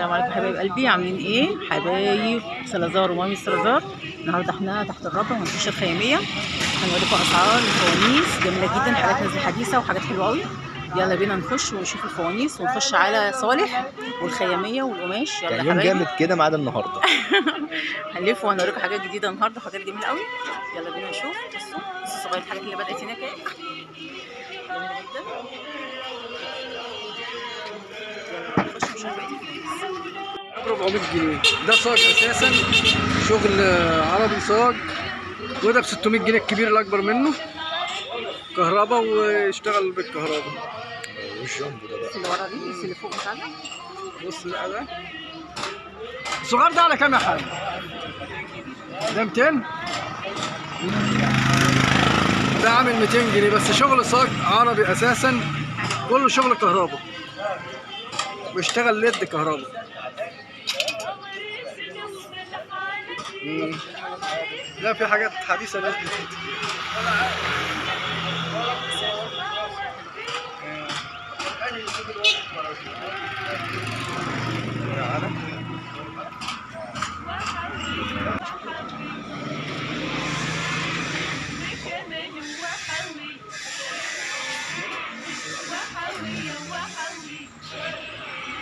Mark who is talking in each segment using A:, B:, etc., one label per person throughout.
A: السلام عليكم حبايب قلبي، عاملين ايه حبايب سلازار ومامي سلازار؟ النهارده احنا تحت الرابع وهنخش الخياميه، هنوريكم اسعار الفوانيس جميله جدا، حاجات نازله حديثه وحاجات حلوه قوي. يلا بينا نخش ونشوف الفوانيس ونخش على صالح والخياميه والقماش. يلا
B: كان
A: يا
B: يوم
A: حبايبي.
B: جامد كده ما عدا النهارده.
A: هنلف وهنوريكم حاجات جديده النهارده، حاجات جميله قوي. يلا بينا نشوف. بصوا صغير الحاجات اللي بدات هناك اهي، جميله جدا. يلا نخش نشوف بقيه الفوانيس.
C: 400 جنيه ده صاج اساسا، شغل عربي صاج. وده ب 600 جنيه الكبير الاكبر منه، كهرباء ويشتغل بالكهرباء.
B: والجامبو ده بقى
A: اللي ورا دي بس اللي فوق مش عارفه.
C: بص بقى ده الصغير ده على كام يا حاج؟ ده 200. ده عامل 200 جنيه بس شغل صاج عربي اساسا، كله شغل كهرباء، بيشتغل ليد كهرباء. لا في حاجات حديثة نازلة كده.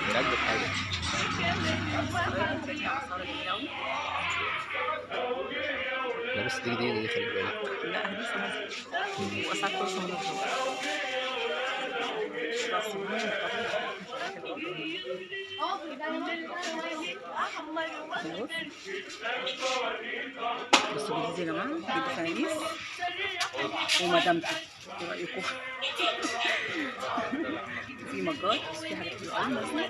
B: من اجل حاجه. لا بس دي جديده دي، خلي بالك.
A: لا حديثة نازلة وأسعار كويسة ونضيفة. بصوا جديد يا جماعة، جديد فوانيس ومدامته. ايه رأيكم؟ في مجات، في حاجات حلوة أوي نازلة.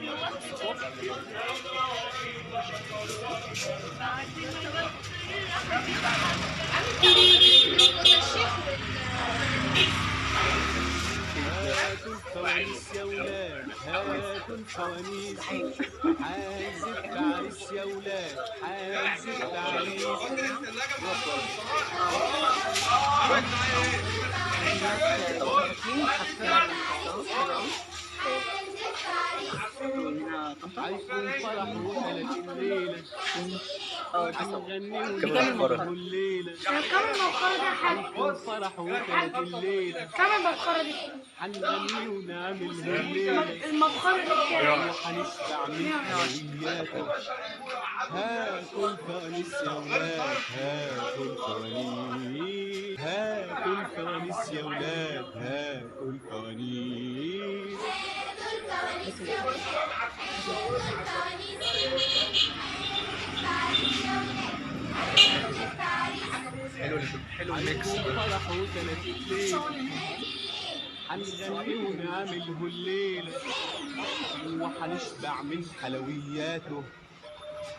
D: هاتوا الفوانيس يا ولاد، هاتوا الفوانيس، حازب تعريس يا ولاد، حازب تعريس. هيكون فرح وحلة الليلة، هنغني ونعمل الليلة.
E: كم المبخرة دي يا حاج؟
D: هيكون فرح وحلة الليلة،
E: كم المبخرة دي؟
D: هنغني ونعمل الليلة.
E: المبخرة دي بكام؟
D: وهنشبع من حلوياته. هاتوا الفوانيس يا ولاد، هاتوا الفوانيس، هاتوا الفوانيس يا ولاد، هاتوا الفوانيس.
B: حلو الميكس ده.
D: فرح وكانت الليل، هنغني ونعمله الليلة، وهنشبع من حلوياته.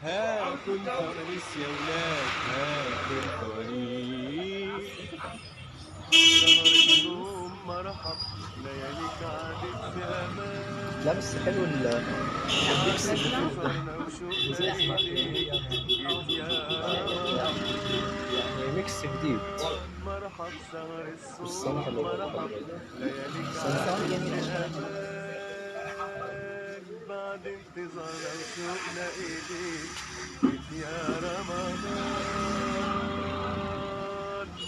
D: هاتوا الفوانيس يا ولاد، هاتوا الفوانيس. سهر النوم مرحب، لياليك عادت بأمان.
B: لا بس حلو الميكس اللي فوق ده. يعني ميكس جديد.
D: مرحب سهر
B: والصراحه
D: الصوم، مرحب لياليك عادت بعد انتظارنا وشوقنا إليك يا رمضان.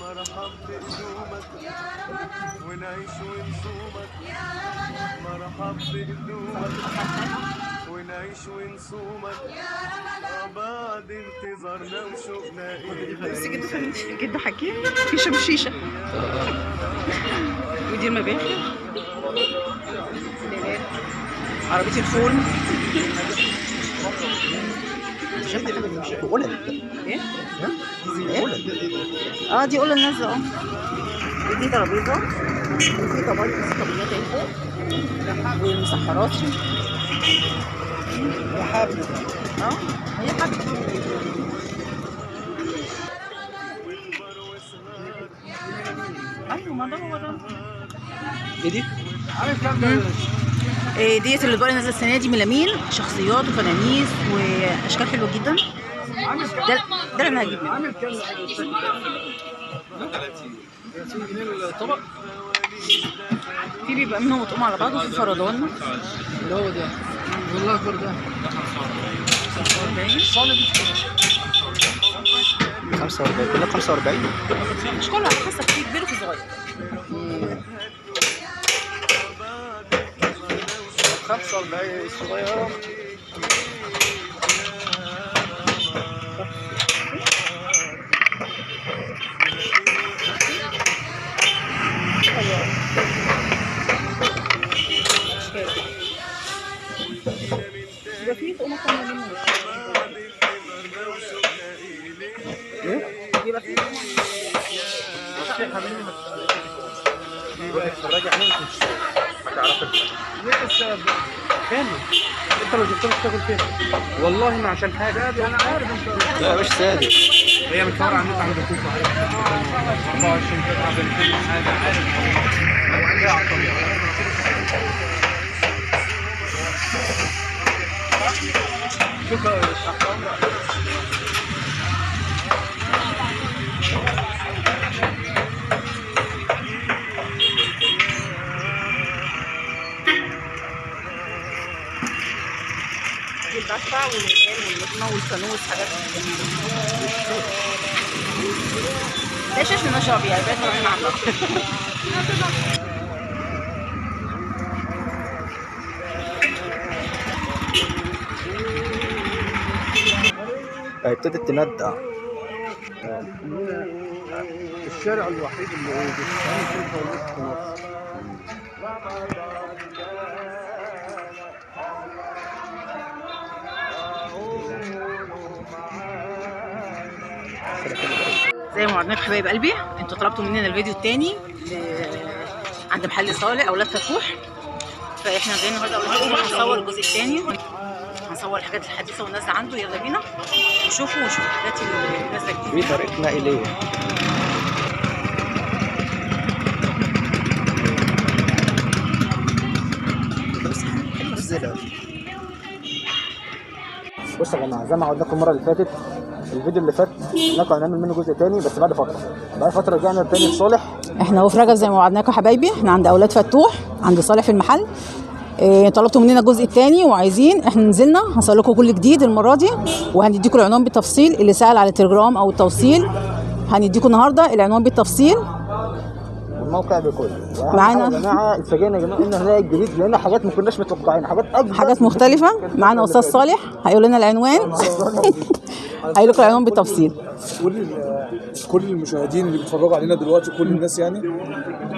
D: مرحب بقدومك ونعيش ونصومك، مرحب بقدومك ونعيش ونصومك بعد انتظارنا وشوقنا إليك.
A: جد حكيم بيشرب الشيشة. ودي المباخر، عربية الفول. ايه؟ اه دي قلة نازلة. ودي ترابيزة، وفي طبيات اهي فوق، والمسحرات.
C: يا حبيبي
A: هي حبة. ايوه ما ده هو ده.
B: ايه دي؟
C: عارف كام ده؟
A: ديت اللي نازله السنه دي، ميلامين شخصيات وفوانيس واشكال حلوه جدا. ده اللي انا هجيب منه.
C: عامل كام؟ 30 جنيه الطبق.
A: في بيبقى منهم مطقوم على بعض، وفي فردان
C: اللي هو ده والله اكبر ده
A: 45.
C: الصالة دي
B: 45 كلها 45.
A: مش كله، على حسب، في كبير وفي صغير.
C: 45 الصغيرة.
A: يبقى في تقوم اكتر منه. يبقى في
B: اتفرجي عليه انت مش هتعرفي
C: ليه السبب ده؟ كامل. انت لو جبت لك تاكل فين؟ والله ما عشان حاجة. انا عارف انت.
B: لا مش سادس.
C: هي متصورة على النت عند كوكو. 24 قطعة بالكل حاجة عارف. شكرا يا
A: الدفع والميزان واللقمة والفانوس، حاجات جميلة. ده شاش من نشرب يعني بقيت رايحين عاملة.
B: ابتدت تندع.
C: الشارع الوحيد اللي بيشتغل فيه الفوانيس في مصر.
A: زي ما وعدناكم حبايب قلبي، انتوا طلبتوا مننا الفيديو التاني عند محل صالح اولاد فتوح، فاحنا جايين النهارده اقول لكم هنصور الجزء الثاني، هنصور الحاجات الحديثه والنازله عنده. يلا بينا نشوفوا الحاجات اللي نازله
B: في
A: جديده.
B: طريقة نقلية. بصوا يا جماعه، زي ما قلنا لكم المره اللي فاتت، الفيديو اللي فات كنا هنعمل منه جزء تاني، بس بعد فتره رجعنا تاني لصالح.
A: احنا اهو في رجب زي ما وعدناكم حبايبي، احنا عند اولاد فتوح عند صالح في المحل. طلبتوا مننا الجزء الثاني وعايزين، احنا نزلنا هنصور لكم كل جديد المره دي، وهنديكم العنوان بالتفصيل. اللي سأل على التليجرام او التوصيل هنديكم النهارده العنوان بالتفصيل
B: الموقع بكله.
A: معانا
B: يا جماعه اتفاجئنا يا جماعه ان هنلاقي الجديد، لان حاجات ما كناش متوقعين، حاجات
A: مختلفه. معانا استاذ صالح هيقول لنا العنوان. هيقول لكم العنوان بالتفصيل.
F: كل المشاهدين اللي بيتفرجوا علينا دلوقتي، كل الناس يعني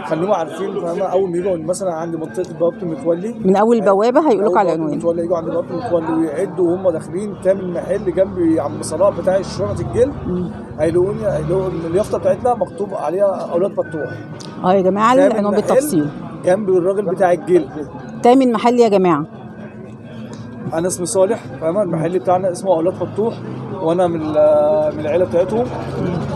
F: خلوهم عارفين، فاهمه؟ اول ما يجوا مثلا عند منطقه بوابه المتولي،
A: من اول البوابه هيقول لكم على العنوان.
F: المتولي يجوا عند بوابه المتولي ويعدوا وهم داخلين كامل محل جنب عم صلاح بتاع شرطه الجلد، هيلاقوا اليافطه بتاعتنا مكتوب عليها اولاد فتوح.
A: يا جماعه العنوان بالتفصيل
F: جنب الراجل بتاع الجلد.
A: تامن محل يا جماعه.
F: انا اسمي صالح، فاهمه؟ المحل بتاعنا اسمه اولاد فتوح، وانا من العيله بتاعتهم،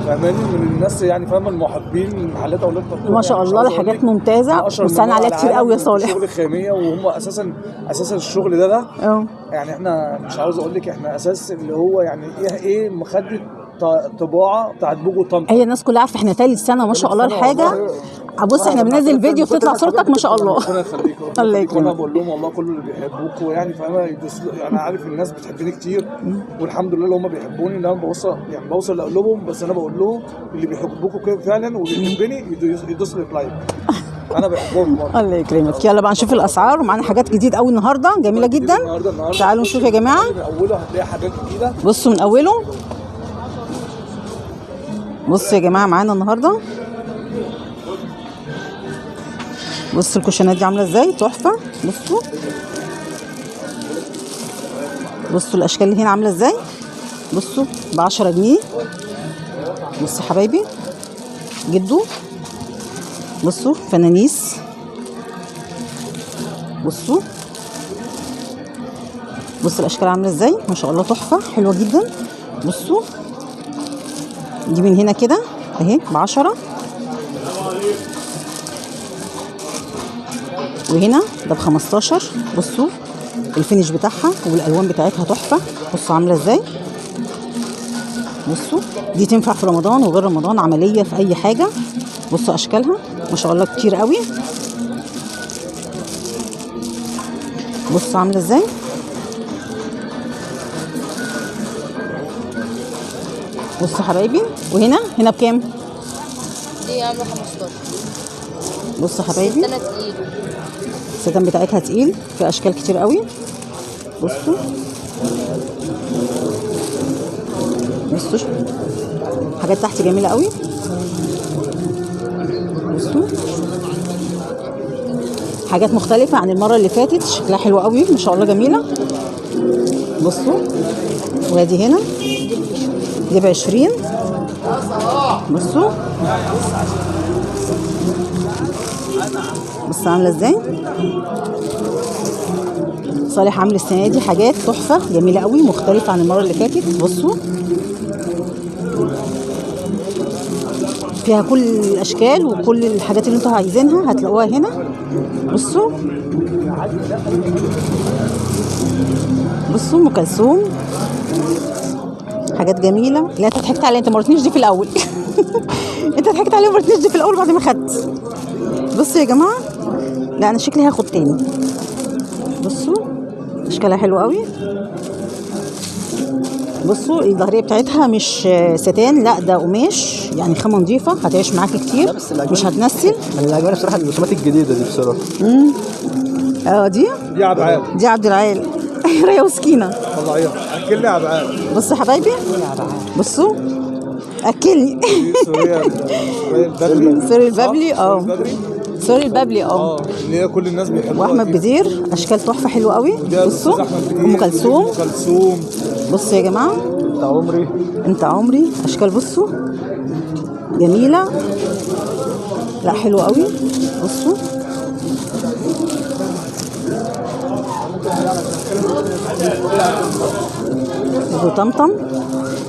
F: فاهماني؟ من الناس يعني، فاهمه؟ المحبين محلات اولاد فتوح.
A: ما شاء الله، الحاجات ممتازه واستنى عليها كتير قوي يا صالح.
F: شغل خاميه، وهم اساسا الشغل ده يعني احنا مش عاوز اقول لك، احنا اساس اللي هو يعني ايه مخده طباعه بتاعت بوجو طنطا.
A: هي الناس كلها عارفه احنا ثالث سنه ما شاء الله الحاجه. بص احنا بننزل فيديو بتطلع صورتك ما شاء الله.
F: ربنا يخليك.
A: الله يكرمك.
F: انا بقول لهم والله كل اللي بيحبوكوا يعني، فاهمه؟ انا عارف الناس بتحبني كتير، والحمد لله اللي هم بيحبوني، ان انا بوصل لقلوبهم، بس انا بقول لهم اللي بيحبوكوا كده فعلا وبيحبني يدوس لي لايك. انا بحبهم برضه.
A: الله يكرمك. يلا بقى نشوف الاسعار، ومعانا حاجات جديد قوي النهارده جميله جدا. تعالوا نشوف يا جماعه.
F: من اوله هتلاقي حاجات جديده.
A: بصوا من اوله. بصوا يا جماعه معانا النهارده، بصوا الكوشنات دي عامله ازاي، تحفه. بصوا الاشكال اللي هنا عامله ازاي. بصوا ب10 جنيه. بصوا حبايبي جدو. بصوا فنانيس. بصوا الاشكال عامله ازاي، ما شاء الله تحفه حلوه جدا. بصوا دي من هنا كده اهي ب10، وهنا ده ب15. بصوا الفينش بتاعها والالوان بتاعتها تحفه. بصوا عامله ازاي. بصوا دي تنفع في رمضان وغير رمضان، عمليه في اي حاجه. بصوا اشكالها ما شاء الله كتير قوي. بصوا عامله ازاي. بصوا حبايبي، وهنا بكام؟
G: دي عامله 15.
A: بصوا حبايبي،
G: انا تقيل.
A: الستان بتاعتها تقيل، في اشكال كتير قوي. بصوا بصوا حاجات تحت جميله قوي. بصوا حاجات مختلفه عن المره اللي فاتت، شكلها حلو قوي ما شاء الله، جميله. بصوا وادي هنا دي ب20. بصوا بص عامله ازاي. صالح عامل السنه دي حاجات تحفه جميله قوي، مختلفه عن المره اللي فاتت. بصوا فيها كل الاشكال وكل الحاجات اللي انتوا عايزينها هتلاقوها هنا. بصوا بصوا ام كلثوم، حاجات جميله. لا انت ضحكت عليا، انت ما قلتنيش دي في الاول. انت ضحكت عليا وما قلتنيش دي في الاول بعد ما خدت. بصوا يا جماعه، لا انا شكلي هاخد تاني. بصوا اشكالها حلو قوي. بصوا الظهريه بتاعتها مش ستان، لا ده قماش، يعني خامه نظيفه هتعيش معاكي كتير، مش هتنسل.
B: اللي عجباني بصراحه الرسومات الجديده دي بصراحه.
A: دي
F: عبعال.
A: دي عبد العال. ريا وسكينه.
F: طلعيها اكلني عبعال.
A: بصوا يا حبايبي، بصوا اكلني.
F: سوريا البدري.
A: سوري البابلي. سوري البابلي.
F: اللي هي كل الناس بيحبوها.
A: واحمد بدير، اشكال تحفه حلوه قوي. بصوا ام كلثوم. بصوا يا جماعه، انت عمري اشكال. بصوا جميله، لا حلوه قوي. بصوا طمطم،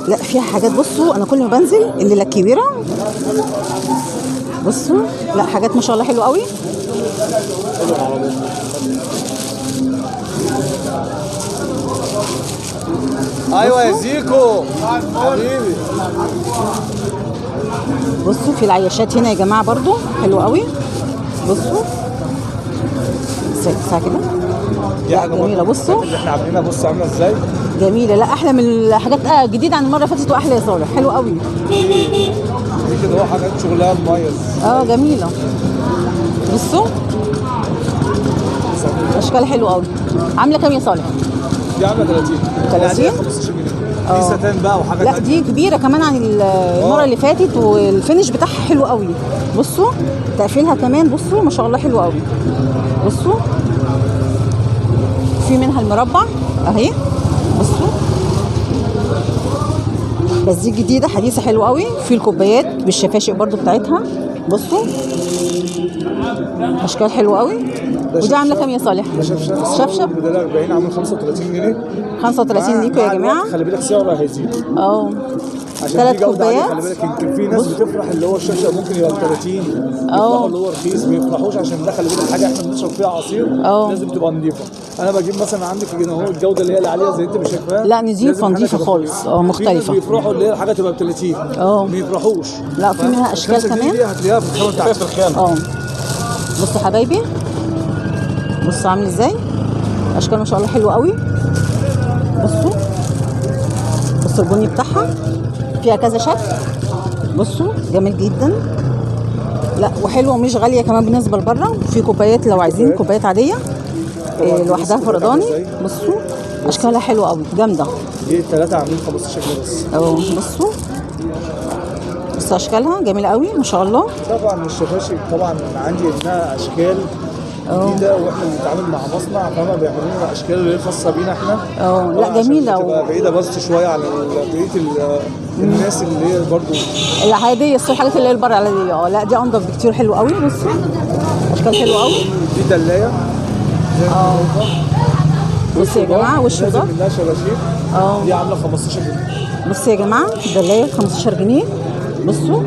A: لا فيها حاجات. بصوا انا كل ما بنزل الليله الكبيره. بصوا لا حاجات ما شاء الله حلوه قوي.
F: ايوه يا زيكو حبيبي.
A: بصوا في العياشات هنا يا جماعه برضو حلوه قوي. بصوا ساعه كده، لا جميله. بصوا
F: اللي احنا عاملينها بص عامله ازاي،
A: جميله. لا احلى من الحاجات جديده عن المره اللي فاتت، واحلى يا صالح، حلو قوي.
F: دي كده هو حاجات شغلها مميز.
A: جميله. بصوا اشكال حلوه قوي. عامله كام يا صالح؟
F: دي عامله 30.
A: 30
F: يعني 15 جنيه. دي ستان بقى وحاجات.
A: لا دي كبيره كمان عن المره اللي فاتت، والفينش بتاعها حلو قوي. بصوا تقفيلها كمان، بصوا ما شاء الله حلو قوي. بصوا في منها المربع اهي. بصوا بس دي جديده حديثه حلوه قوي. في الكوبايات بالشفاشق برضو بتاعتها. بصوا اشكال حلوه قوي. ودي عامله كام يا صالح؟ شفشب
F: بدل 40 عامل 35 جنيه.
A: 35 ليكوا يا جماعه.
F: خلي بالك سعره هيزيد. عشان
A: 3
F: دي جودة عالية.
A: كوبايات.
F: خلي بالك يمكن في ناس بتفرح اللي هو الشاشه ممكن يبقى ب 30، يفرحوا اللي هو رخيص، ما يفرحوش عشان ده. خلي بالك حاجه احنا بنشرب فيها عصير لازم تبقى نظيفه. انا بجيب مثلا عندك هنا اهو الجوده اللي هي العاليه زي انت مش شايفاها،
A: لا نظيفه خالص. مختلفه.
F: في ناس بيفرحوا اللي هي الحاجه تبقى ب 30 ما يفرحوش.
A: لا في منها اشكال كمان.
F: دي هتلاقيها في الخامه بتاعتها. في الخامه.
A: بصوا حبايبي، بصوا عامل ازاي، اشكال ما شاء الله حلوه قوي. بصوا البني بتاعها فيها كذا شكل. بصوا جميل جدا، لا وحلوه ومش غاليه كمان بالنسبه لبره. في كوبايات لو عايزين كوبايات عاديه لوحدها فرداني. بصوا اشكالها حلوه قوي، جامده.
F: دي 3 عاملين 15 جنيه بس.
A: بصوا اشكالها جميله قوي ما شاء الله.
F: طبعا الشفاشي طبعا عندي انها اشكال جديده، واحنا بنتعامل مع مصنع فما بيعملوا لنا اشكال اللي هي خاصه بينا احنا.
A: لا جميله
F: بتبقى بعيده بس شويه عن بقيه الناس اللي هي برضو
A: العاديه. الحاجات اللي هي البر العاديه. لا دي انضف بكتير، حلو قوي. بصوا اشكال حلوه قوي.
F: دي دلايه.
A: بصوا يا جماعه وش ده
F: منها شباشير. دي عامله 15 جنيه.
A: بصوا يا جماعه دلايه 15 جنيه. بصوا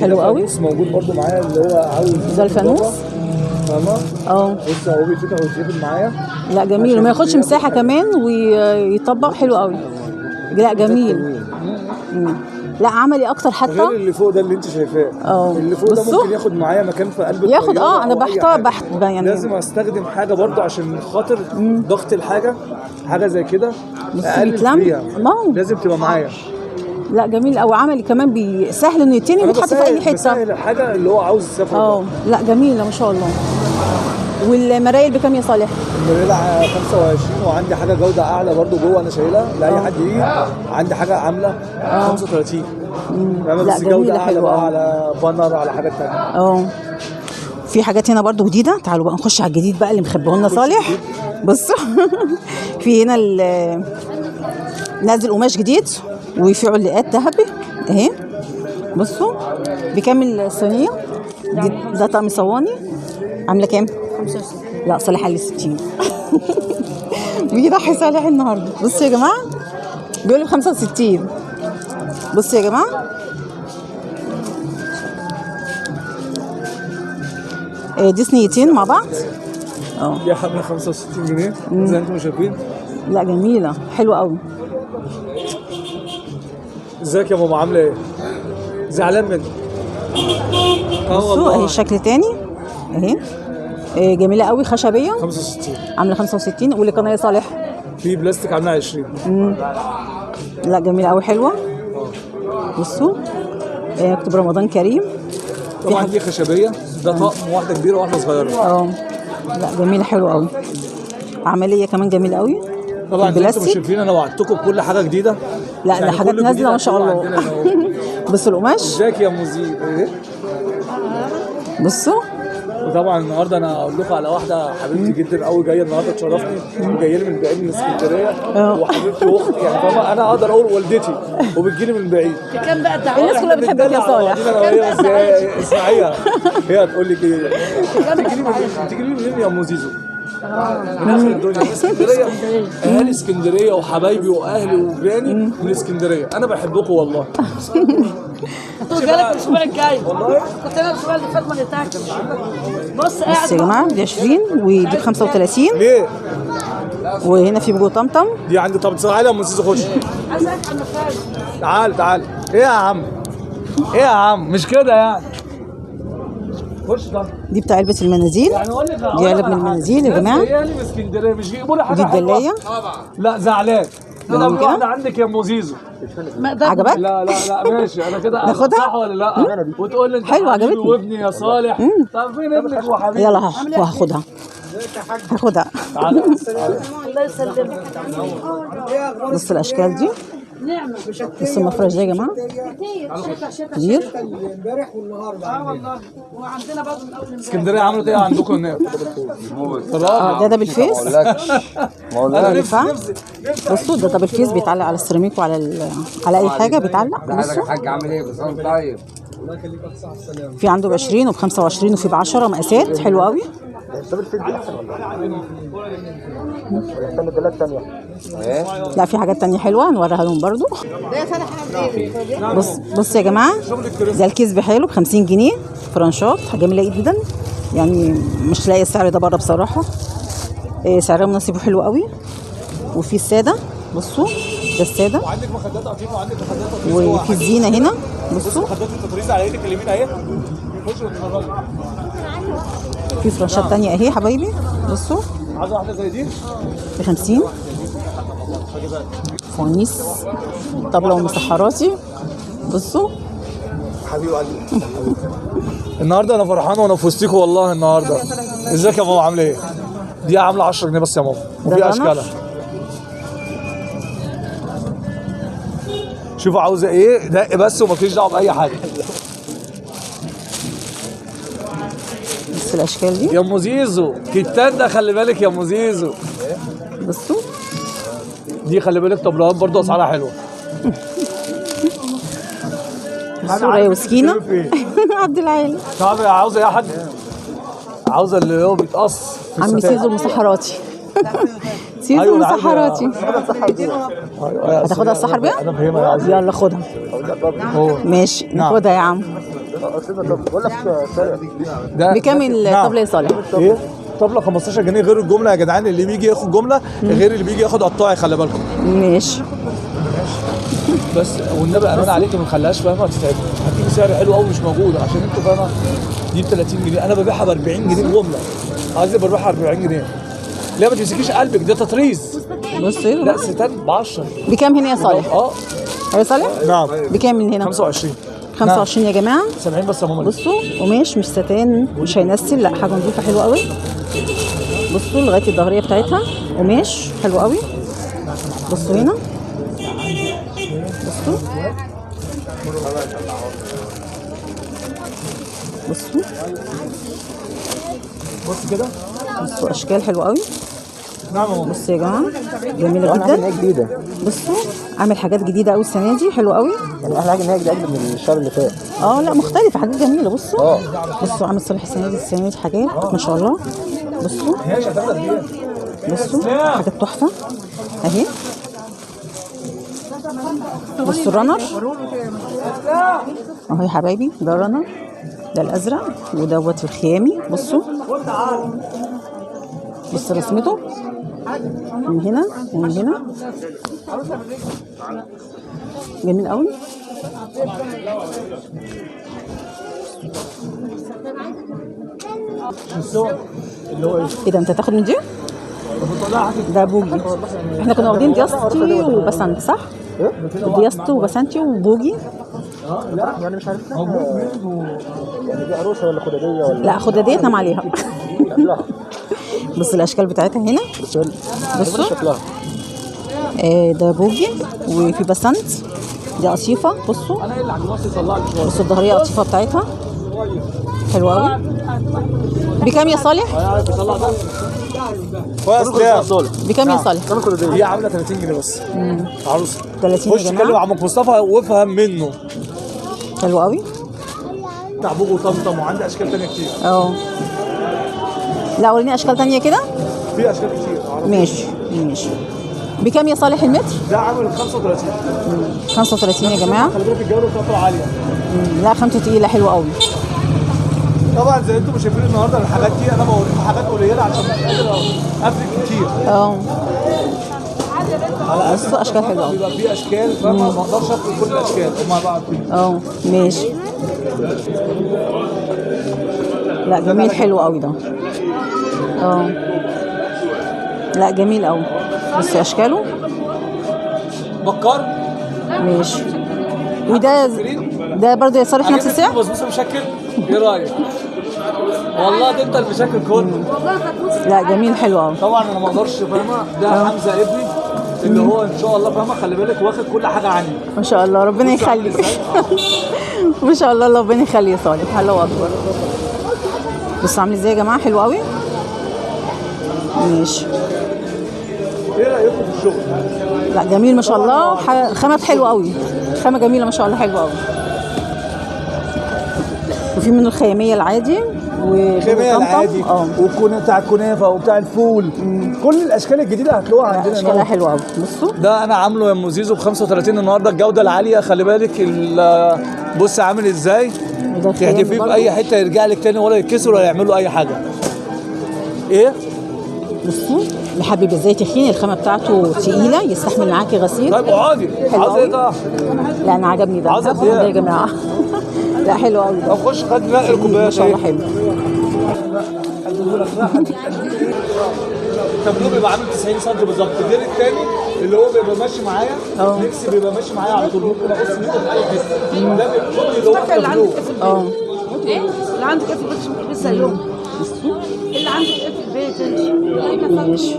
A: حلو قوي.
F: موجود برضو معايا اللي هو عاوز
A: ده الفانوس.
F: فاهمه؟ بص هو بيتفتح ويتقفل معايا.
A: لا جميل، وما ياخدش مساحه كمان ويطبق حلو قوي. لا جميل. لا عملي اكتر حتى.
F: غير اللي فوق ده اللي انت شايفاه. اللي فوق ده ممكن ياخد معايا مكان في قلب
A: ياخد. انا بحتار يعني
F: لازم استخدم حاجه برضو عشان خاطر ضغط الحاجه، حاجه زي كده
A: اقل فيها.
F: لازم تبقى معايا.
A: لا جميل قوي، عملي كمان سهل انه يتني ويتحط في اي حته.
F: بسهل الحاجه اللي هو عاوز يسافر.
A: لا جميله ما شاء الله. والمرايل بكام يا صالح؟
F: المرايل 25، وعندي حاجه جوده اعلى برضو جوه انا شايلها لاي حد يجي. عندي حاجه عامله 35.
A: لا
F: بس
A: جميله
F: جوده اعلى
A: حلوه
F: بقى على بانر على حاجات ثانيه.
A: في حاجات هنا برضو جديده. تعالوا بقى نخش على الجديد بقى اللي مخبيه لنا صالح. بصوا في هنا نازل قماش جديد وفي علقات ذهبي اهي. بصوا بكام الصينيه دي؟ ده طقم صواني عامله كام؟
G: 65.
A: لا صالح قال لي 60. بيضحي صالح النهارده. بصوا يا جماعه بيقول لي 65. بصوا يا جماعه دي صينيتين مع بعض.
F: دي حاجه 65 جنيه زي ما انتم شايفين.
A: لا جميله حلوه قوي.
F: ازيك يا ماما عامله ايه؟ زعلان منك.
A: بصوا اهي شكل تاني اهي. جميله قوي خشبيه
F: 65
A: عامله 65. واللي كان يا صالح
F: في بلاستيك عامله 20.
A: لا جميله قوي حلوه. بصوا مكتوب رمضان كريم.
F: طبعا دي خشبيه. ده طقم، واحده كبيره وواحده صغيره.
A: لا جميله حلوه قوي. عمليه كمان جميله قوي.
F: طبعا انتم مش شايفين انا وعدتكم بكل حاجه جديده.
A: لا يعني حاجات نازله ما شاء الله. بصوا القماش.
F: ازيك يا موزي ايه؟
A: بصوا.
F: وطبعا النهارده انا هقول لكم على واحده حبيبتي جدا قوي جايه النهارده تشرفني، وجايه لي من بعيد من اسكندريه. وحبيبتي واختي يعني فاهمه، انا اقدر اقول والدتي وبتجيلي من بعيد.
G: كام بقى الدعوه؟
A: الناس كلها بتحبك يا صالح.
F: اسمعيها هي هتقول لك ايه. بتجيلي منين يا موزيزو؟ من اخر الدنيا. اسكندريه، اهالي اسكندريه وحبايبي واهلي وجيراني من اسكندريه. انا بحبكم والله.
G: كنت جايلك الاسبوع الجاي والله. كنت انا الاسبوع اللي فات ما لقيتكش. بص
A: يا جماعه دي 20 ودي ب 35.
F: ليه؟
A: وهنا في بجو طمطم.
F: دي عندي. طب تعالى يا موزيزو خش. تعال. ايه يا عم؟ ايه يا عم؟ مش كده يعني. خش ده.
A: دي بتاع علبه المناديل.
F: يعني اقول لك
A: دي علب من المناديل يا جماعه.
F: هي اللي من اسكندريه مش بيجيبوا لي حاجه.
A: دي الدلايه.
F: لا زعلان كده. واحده عندك يا موزيزو.
A: عجبك؟
F: لا ماشي. انا كده
A: ناخدها؟
F: صح ولا لا؟ وتقول لي انت
A: حلوه عجبتني.
F: وابني يا صالح. طب فين ابنك وحبيبي؟
A: يلا هاخدها.
G: الله يسلمك.
A: بصوا الاشكال دي. بصوا المفرش ده يا جماعه كبير.
G: امبارح والنهارده. والله. وعندنا برضه من اول
F: اسكندريه عملت ايه عندكم هناك؟
A: ده بالفيس. بصوا ده دبل فيس بيتعلق على السيراميك وعلى على اي حاجه بيتعلق. بصوا
C: الحاج عامل ايه؟ بس طيب.
A: في عنده ب 20 وب 25 وفي ب 10 مقاسات حلوه قوي. لا في حاجات تانية حلوه نوريها لهم برضو. بص يا جماعه ده الكيس بحاله ب 50 جنيه فرنشات جميله جدا. يعني مش لاقي السعر ده بره بصراحه. سعرها مناسب وحلو قوي. وفي الساده بصوا ده الساده.
F: وعندك مخدات قطيف وعندك مخدات قطيف.
A: وفي الزينه هنا بصوا
F: مخدات التطريز على ايدك اليمين اهي. خش اتفرج.
A: في فرنشات تانية اهي حبايبي. بصوا
F: عايز واحده زي دي
A: ب 50. فوانيس طبلة ومسحراتي. بصوا
F: حبيبي علي. النهارده انا فرحان وانا في وسطيكم والله. النهارده ازيك يا ماما عامله ايه؟ دي عامله 10 جنيه بس يا ماما. وفي اشكالها. شوفوا عاوزه ايه دق بس ومفيش دعوه باي حاجه.
A: بص الاشكال دي
F: يا ام زيزو كيتان ده خلي بالك يا ام زيزو.
A: بصوا
F: دي خلي بالك طبلات برضه اسعارها حلوه.
A: سوريا وسكينه. عبد العالي.
F: طب عاوزه ايه يا حاج؟ عاوزه اللي هو بيتقص.
A: عمي سيزو المسحراتي. سيزو المسحراتي. هتاخدها السحر بيها؟
F: انا فاهمها يا عزيزي.
A: يلا خدها. ماشي ناخدها يا عم. بكام الطبله يا صالح؟
F: ايه؟ طبله 15 جنيه غير الجمله يا جدعان. اللي بيجي ياخد جمله غير اللي بيجي ياخد قطاعي خلي بالكم.
A: ماشي.
F: بس والنبي امان عليكي ما نخليهاش فاهمه تتعب. هتيجي سعر حلو قوي مش موجود عشان انتوا فاهمه. دي ب 30 جنيه انا ببيعها ب 40 جنيه جمله. عايزه ببيعها ب 40 جنيه. لا ما تمسكيش قلبك ده تطريز.
A: بصي
F: لا ستان ب 10.
A: بكام هنا يا صالح؟ يا صالح
B: نعم.
A: بكام من هنا؟
B: 25.
A: 25 يا جماعه.
B: 70 بس يا ماما.
A: بصوا قماش مش ستان مش هينسل، لا حاجه نظيفه حلوه قوي. بصوا لغايه الظهريه بتاعتها قماش حلو قوي. بصوا هنا بصوا بصوا
B: بص كده.
A: بصوا اشكال حلوه قوي.
B: نعم يا ماما.
A: بصوا يا جماعه جميله جدا.
B: جديده.
A: بصوا عامل حاجات جديده قوي السنه دي حلوه قوي.
B: يعني احلى حاجه ان هي جديده اجمل من الشهر اللي فات.
A: لا مختلفه حاجات جميله. بصوا بصوا عامل صالح السنه دي حاجات ما شاء الله. بصوا بصوا حاجات تحفه اهي. بصوا الرنر اهو يا حبايبي، ده الرنر، ده الازرق ودوت الخيامي. بصوا بصوا رسمته من هنا ومن هنا جميل قوي. ايه ده انت تاخد من دي؟ ده بوجي. احنا كنا واخدين دياستي وبسنت صح؟ دياستي وبسنتي وبوجي.
B: لا يعني مش عارف يعني دي عروسه ولا خداديه ولا
A: لا خداديه تنام عليها. بص الاشكال بتاعتها هنا. بصوا
B: شكلها.
A: ده بوجي وفي بسنت، دي قصيفه. بصوا بصوا الظهريه قصيفه بتاعتها حلوه قوي. بكام يا صالح؟ بكام يا صالح؟
F: هي عامله 30 جنيه بس. عروسه
A: 30 يا
F: خش كلم
A: جماعه.
F: عمك مصطفى وافهم منه.
A: حلو قوي.
F: بتاع بوجو وطمطم وعندي اشكال ثانيه كتير.
A: لا وريني اشكال ثانيه كده.
F: في اشكال كتير.
A: ماشي ماشي. بكام يا صالح المتر؟
F: ده عامل 35.
A: 35 يا جماعه.
F: خلي بالك الجوده بتاعته عاليه.
A: لا خامته تقيله حلوه قوي.
F: طبعا زي انتم شايفين النهارده الحاجات دي انا بوريكم حاجات قليله عشان مش قادر افرق كتير.
A: بصوا اشكال حلوه قوي.
F: بيبقى في اشكال فاهمه ما اقدرش افرق كل الاشكال هم بعض.
A: ماشي. لا جميل حلو قوي ده. لا جميل قوي. بصوا اشكاله.
F: بكار.
A: ماشي. وده برضه يا صالح نفس السعر؟
F: بص مشكل. ايه رايك؟ والله ده انت المشاكل كله.
A: لا جميل حلو قوي.
F: طبعا انا ما اقدرش فاهمه ده حمزه ابني اللي هو ان شاء الله فاهمه خلي بالك واخد كل حاجه عني.
A: ما شاء الله ربنا يخلي. ما شاء الله ربنا يخلي يا صالح. الله اكبر. بصوا عامل ازاي يا جماعه حلو قوي. ماشي.
F: ايه رايكم في الشغل؟
A: لا جميل ما شاء الله. خامات حلوه قوي. خامه جميله ما شاء الله حلوه قوي. وفي منه الخياميه العادي
F: الخياميه العادي بتاع الكنافه وبتاع الفول. كل الاشكال الجديده هتلاقوها عندنا.
A: اشكالها حلوه قوي. بصوا
F: ده انا عامله يا ام زيزو ب 35 النهارده. الجوده العاليه خلي بالك. بص عامل ازاي تحدفيه في اي حته يرجع لك تاني ولا يتكسر ولا يعمل له اي حاجه. ايه
A: بصوا محبب ازاي تخين. الخامه بتاعته تقيله يستحمل معاكي غسيل.
F: طيب عادي عايز ايه ده؟
A: لا انا عجبني ده.
F: عايز
A: ده يا جماعه. لا حلو قوي ده.
F: خش خد نقل الكوبايه
A: ما شاء الله حلو.
F: التابلو بيبقى عامل 90 سم بالظبط. الدير الثاني اللي هو بيبقى ماشي معايا ميكس بيبقى ماشي معايا على طول. ممكن اقص منه في اي حته. ده بيبقى اللي هو التابلو.
G: ايه اللي عندك ايه في البيت مش لسه اليوم؟ اللي عندك ايه في البيت؟
A: ماشي.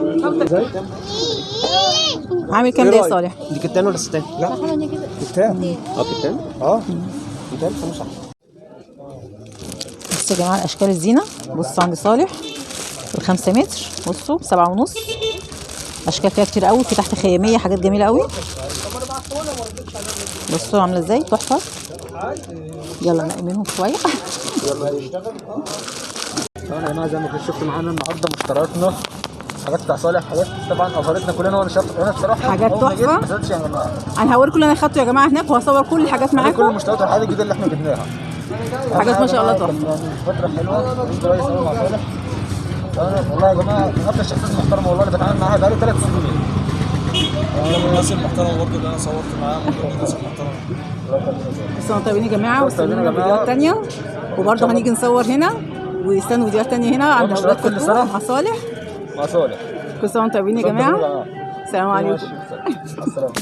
A: عامل كام ده يا صالح؟
B: دي كتان ولا ستان؟ لا كتان. كتان؟ كتان 5.
A: بصوا يا جماعه اشكال الزينه. بصوا عند صالح ال5 متر. بصوا 7.5. اشكال فيها كتير قوي. في تحت خياميه حاجات جميله قوي. بصوا عامله ازاي تحفه. يلا نقي منهم شويه.
B: يلا نشتغل. طبعا يا جماعه زي ما كنتوا شفتوا معانا النهارده مشترياتنا حاجات بتاع صالح. حاجات طبعا ابهرتنا كلنا وانا شفت. انا بصراحه
A: حاجات تحفه.
B: ما صدقتش يا جماعه.
A: انا هوريكم اللي انا اخدته يا جماعه هناك وهصور كل الحاجات
B: كل
A: معاكم.
B: المشتريات والحاجات الجديده اللي احنا جبناها.
A: حاجات ما شاء الله تحفه.
B: فتره حلوه. كويس قوي مع صالح. والله يا جماعه من اكتر الشخصيات المحترمه والله اللي بتعامل معاها بقالي 3 سنين.
F: من الناس المحترمه برضه اللي انا صورت معاهم من الناس المحترمه.
A: بس انتوا طيبين يا جماعه. واستنونا فيديوهات ثانيه وبرضه هنيجي نصور هنا واستنوا فيديوهات ثانيه هنا عند اولاد
B: كل سنه
A: مع صالح.
B: مع صالح.
A: كل سنه وانتم طيبين يا جماعه. السلام عليكم.
B: مع السلامه.